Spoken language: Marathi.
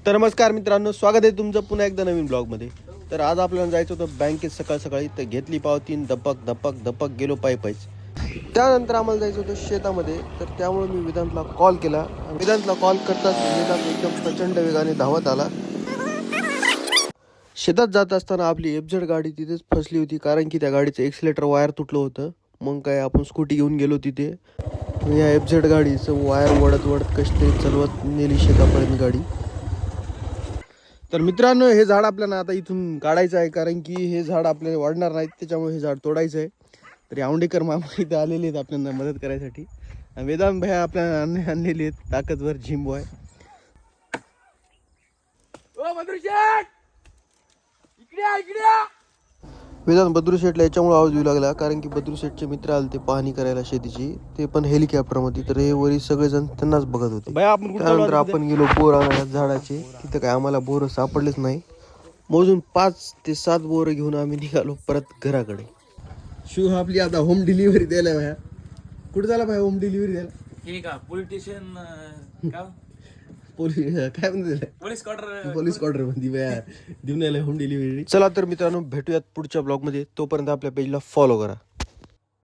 तर नमस्कार मित्रांनो, स्वागत आहे तुमचं पुन्हा एकदा नवीन ब्लॉगमध्ये. तर आज आपल्याला जायचं होतं बँकेत सकाळी. तर घेतली पावती, धपक गेलो पायीच. त्यानंतर आम्हाला जायचं होतं शेतामध्ये. तर त्यामुळे मी वेदांतला कॉल केला. वेदांतला कॉल करताच वेदांत एकदम प्रचंड वेगाने धावत आला. शेतात जात असताना आपली FZ गाडी तिथेच फसली होती, कारण की त्या गाडीचं एक्सिलेटर वायर तुटलं होतं. मग काय आपण स्कूटी घेऊन गेलो तिथे. या FZ गाडीचं वायर वडत कशी तरी चालवत नेली शेतापर्यंत गाडी. तर मित्रांनो, हे झाड आपल्याला आता इथून काढायचं आहे, कारण की हे झाड आपल्याला वाढणार नाहीत, त्याच्यामुळे हे झाड तोडायचं आहे. तरी औंडेकर मामा इथे आलेले आहेत आपल्याला मदत करायसाठी. वेदांत भाई आपल्याला आणलेले आहेत ताकदवर जिम बॉय. वेदांत बद्रू शेठला याच्यामुळे आवाज येऊ लागला, कारण की बद्रू शेठचे मित्र आले ते पाहणी करायला शेतीची, ते पण हेलिकॉप्टरमध्ये. तर हे वरी सगळेजण त्यांनाच बघत होते. त्यानंतर आपण गेलो बोर आणायला झाडाचे. तिथं काय आम्हाला बोर सापडलेच नाही. मोजून 5 ते 7 बोर घेऊन आम्ही निघालो परत घराकडे. शिव आपली आता होम डिलिव्हरी द्यायला भाया. कुठे झाला भाई होम डिलिव्हरी द्यायला? हे का पोलीस स्टेशन का काय म्हणते पोलीस क्वार्टर मध्ये देऊन होम डिलिव्हरी. चला तर मित्रांनो, भेटूयात पुढच्या ब्लॉग मध्ये. तोपर्यंत आपल्या पेजला फॉलो करा.